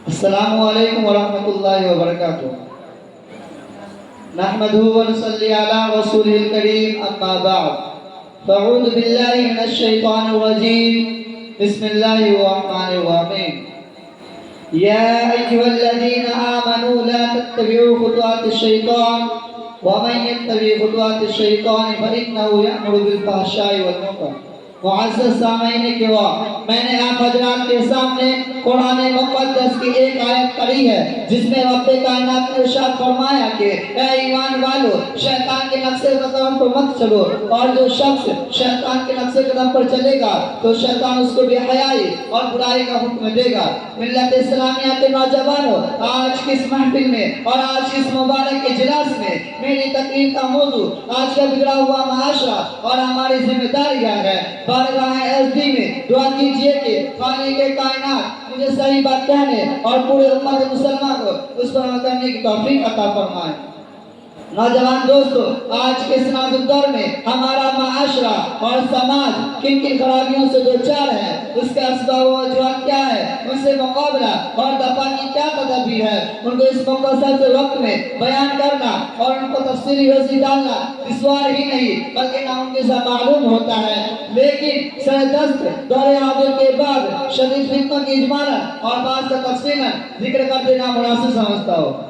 السلام علیکم ورحمۃ اللہ وبرکاتہ۔ نحمده ونصلي على رسوله الكريم اما بعد فاعوذ بالله من الشیطان الرجیم بسم اللہ الرحمن الرحیم۔ یا ایها الذین آمنوا لا تتبعوا خطوات الشیطان ومن يتبع خطوات الشیطان فإنه يأمر بالفحشاء والمنکر۔ معزز سامعین کرام، میں نے آپ حضرات کے سامنے قرآن مقدس کی ایک آیت پڑھی ہے جس میں رب کائنات نے ارشاد فرمایا کہ اے ایمان والو، شیطان کے نقش قدم پر مت چلو، اور جو شخص شیطان کے نقش قدم پر چلے گا تو شیطان اس کو بے حیائی اور برائی کا حکم دے گا۔ ملت اسلامیہ کے نوجوانوں، آج کی اس محفل میں اور آج کی اس مبارک اجلاس میں میری تقریر کا موضوع آج کا بگڑا ہوا معاشرہ اور ہماری ذمہ داریاں ہے۔ بارگاہ عزیز میں دعا کیجئے کہ خالق کائنات مجھے صحیح بات کہنے اور پورے امت مسلمان کو اس پر عمل کرنے کی توفیق عطا فرمائے۔ نوجوان دوستو، آج کے اس نازک دور میں ہمارا معاشرہ اور سماج کن کن خرابیوں سے دوچار ہے، اس کا اسباب و وجوہات کیا ہے، ان سے مقابلہ اور دفاع کی کیا تدابیر ہے، ان کو اس مختصر سے وقت میں بیان کرنا اور ان کو تفصیلی روشنی ڈالنا دشوار ہی نہیں بلکہ ناممکن سا معلوم ہوتا ہے۔ لیکن سردست دور حاضر کے بعد شدید فتنوں کی اجمالا اور بعض کا تفصیلا ذکر کر دینا مناسب سمجھتا ہوں۔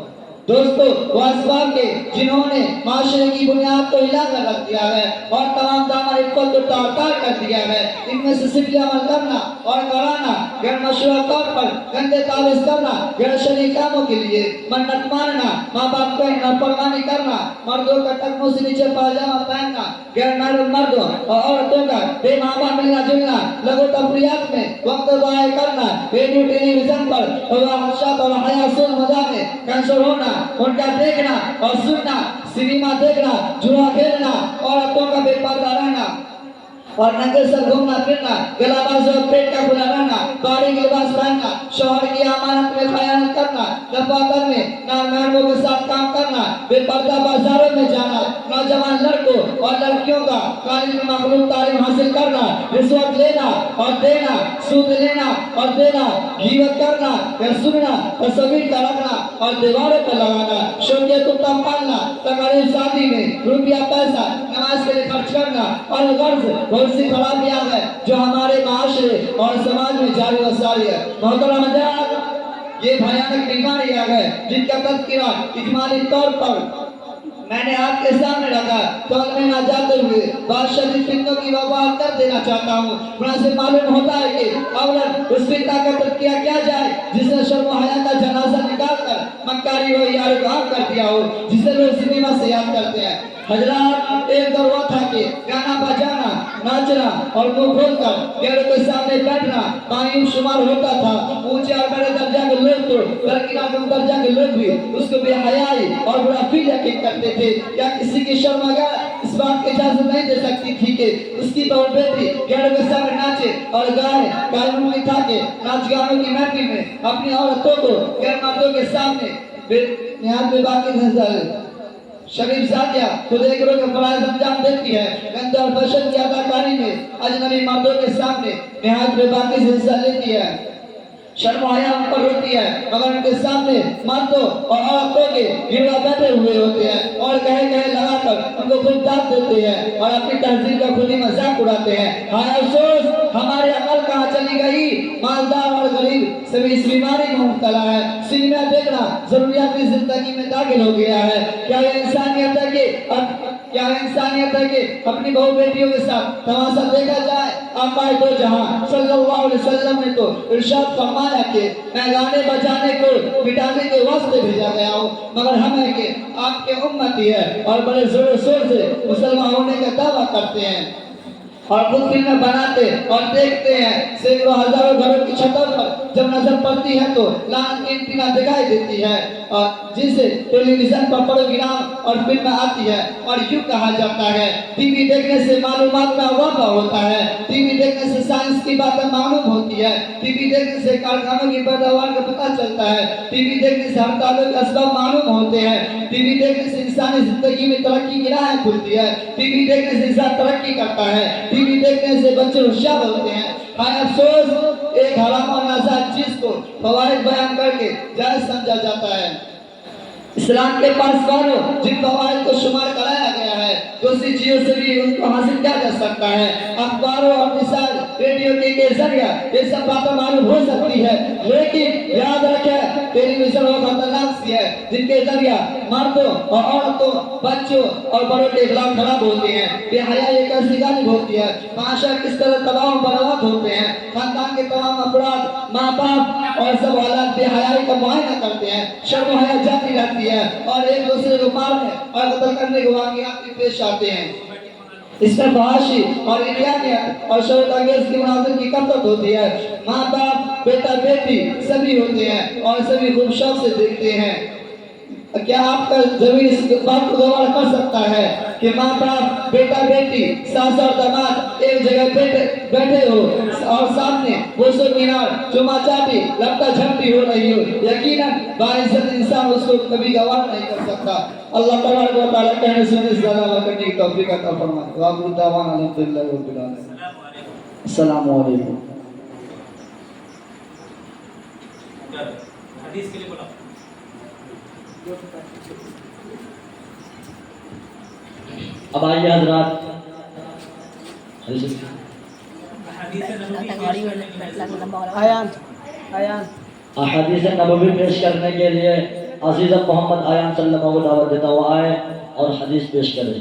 دوستو، وہ اسباب کے جنہوں نے معاشرے کی بنیاد کو ہلا کر رکھ دیا ہے اور تمام دامن عفت کو تار کر دیا ہے، ان میں سے صفری عمل کرنا اور کرانا، غیر مشروع طور پر گندے تعویذ کرنا، غیر شرعی کاموں کے لیے منت ماننا، ماں باپ کو نافرمانی کرنا، مردوں کا ٹخنوں سے نیچے پاجامہ پہننا، غیر محرم مردوں اور عورتوں کا بے ماں ملنا جلنا، لغو تفریحات میں وقت ضائع کرنا، ریڈیو ٹیلی ویژن پر فحاشات اور حیاسود مذاق میں کنسر ہونا، ان کا دیکھنا اور سننا، سنیما دیکھنا، جوا کھیلنا، عورتوں کا بے پردہ رہنا اور ننگے سر گھومنا پھرنا، گلا باز اور پیٹ کا کھلا رہنا، باریک لباس پہننا، شوہر کی امانت میں خیانت کرنا، دفاتر میں نامحرموں کے ساتھ کام کرنا، بے پردہ بازاروں میں جانا، نوجوان لڑکوں اور لڑکیوں کا کالج میں مخلوط تعلیم حاصل کرنا، رشوت لینا اور دینا، سود لینا اور دینا، غیبت کرنا یا سننا، تصویر کا رکھنا اور دیواروں پر لگانا، شوکے کتا پالنا، تقریب شادی میں روپیہ پیسہ نماز کے لیے خرچ کرنا اور غرض بہت سی خرابیاں ہیں جو ہمارے معاشرے اور سماج میں جاری و ساری ہے۔ محترم حضرات، یہ بھیانک بیماریاں ہیں جن کا تذکرہ اجمالی طور پر میں نے آپ کے سامنے رکھا تو میں نہ جاتے ہوئے بعض شدید فتنوں کی وضاحت کر دینا چاہتا ہوں۔ مناسب معلوم ہوتا ہے کہ اولاً اس فتنہ کا تذکرہ کیا جائے جس نے شرم و حیا کا جنازہ نکال کر مکاری و یار غار کر دیا ہو، جسے لوگ سنیما سے یاد کرتے ہیں۔ حضرات، ایک دور وہ تھا کہ گانا بجانا، ناچنا اور منہ کھول کر غیروں کے سامنے بیٹھنا معیوب شمار ہوتا تھا۔ اونچے اور بڑے درجہ کے لوگ تو درکنار درجہ کے لوگ بھی اس کو بے حیائی اور برا فیل یقین کرتے تھے، یا کسی کی شرمگاہ اس بات کی اجازت نہیں دے سکتی تھی کہ اس کی بہو بیٹی غیروں کے سامنے ناچے اور گائے۔ معلوم نہیں تھا کہ ناچ گانوں کی محفل میں اپنی عورتوں کو غیر مردوں کے سامنے نہایت بے باکی نظر شریف ذاتیہ خود ایک روز فرائض انجام دیتی ہے، گندے اور فحش کی اداکاری میں اجنبی مردوں کے سامنے نہایت بے باکی سے حصہ لیتی ہے۔ شرم و حیا ان پر ہوتی ہے مگر ان کے سامنے مردوں اور عورتوں کے گروہ بیٹھے ہوئے ہوتے ہیں اور کہے لگا کر ان کو خود داد دیتے ہیں اور اپنی تہذیب کا خود ہی مذاق اڑاتے ہیں۔ ہائے افسوس، ہماری عقل کہاں چلی گئی؟ مالدار اور غریب سبھی اس بیماری میں مبتلا ہے۔ سنیما دیکھنا ضروریاتی زندگی میں داخل ہو گیا ہے۔ کیا یہ انسانیت ہے کہ اپنی بہو بیٹیوں کے ساتھ تماشا دیکھا جائے؟ آقا دو جہاں صلی اللہ علیہ وسلم نے تو ارشاد فرمایا کہ میں گانے بجانے کو مٹانے کے واسطے بھیجا گیا ہوں، مگر ہمیں کہ آپ کے امتی ہے اور بڑے زور شور سے مسلمان ہونے کا دعویٰ کرتے ہیں اور خود فلمیں بناتے اور دیکھتے ہیں۔ سینکڑوں ہزاروں گھروں کی چھتوں پر جب نظر پڑتی ہے تو لعنت کی انتہا دکھائی دیتی ہے، اور جس سے ٹیلی ویژن پر پروگرام اور فلمیں آتی ہے اور یوں کہا جاتا ہے ٹی وی دیکھنے سے معلومات میں اضافہ ہوتا ہے، ٹی وی دیکھنے سے سائنس کی باتیں معلوم ہوتی ہے، ٹی وی دیکھنے سے کارخانوں کی پیداوار کا پتہ چلتا ہے، ٹی وی دیکھنے سے ہڑتالوں کے اسباب معلوم ہوتے ہیں، ٹی وی دیکھنے سے انسانی زندگی میں ترقی کی راہیں کھلتی ہے، ٹی وی دیکھنے سے انسان ترقی کرتا ہے، ٹی وی دیکھنے سے بچے ہوشیار ہوتے ہیں۔ ہائے افسوس، ایک حرام اور ناجائز چیز کو فوائد بیان کر کے جائز سمجھا جاتا ہے۔ اسلام کے پاسبانوں جن فوائد کو شمار کرایا گیا ہے دوسری چیزوں سے بھی ان کو حاصل کیا جا سکتا ہے۔ اخباروں اور مثال ریڈیو کے ذریعہ یہ سب باتیں معلوم ہو سکتی ہے، لیکن یاد رکھیں ٹیلی ویژن وہ خطرناک سی ہے جن کے ذریعہ مردوں اور عورتوں، بچوں اور بڑوں کے اخلاق خراب ہوتے ہیں، بے حیائی ایک ایسی جانب ہوتی ہے، معاشرہ کس طرح تباہ و برباد ہوتے ہیں، خاندان کے تمام افراد، ماں باپ اور سب اولاد بے حیائی کا معائنہ کرتے ہیں، شرم و حیا جاتی رہتی ہے اور ایک دوسرے کو مارنے اور قتل کرنے کے واقعات بھی پیش آتے ہیں۔ اس میں فحاشی اور انیانیت اور شرط انگیز کی مناظر کی کثرت ہوتی ہے۔ ماں باپ، بیٹا بیٹی سبھی ہوتے ہیں اور سبھی خوب شوق سے دیکھتے ہیں۔ کیا آپ کا ضمیر اس بات کو گوار کر سکتا ہے کہ ماں باپ، بیٹا بیٹی، ساس اور داماد ایک جگہ بیٹھے ہو اور سامنے بوسو مینار، چما چاٹی، لپٹا جھپٹی ہو رہی ہو؟ یقیناً باعزت انسان اس کو کبھی گوار نہیں کر سکتا۔ اللہ تبارک و تعالیٰ کہنے سننے سے زیادہ عمل کرنے کی توفیق عطا فرمائے۔ وآخر دعوانا الحمدللہ رب العالمین۔ السلام علیکم۔ حدیث کے لیے بولا اب آئیے حضرات احادیث نبوی پیش کرنے کے لیے عزیز محمد آیان صلی اللہ علیہ وسلم کو دعوت دیتا ہوا آئے اور حدیث پیش کرے۔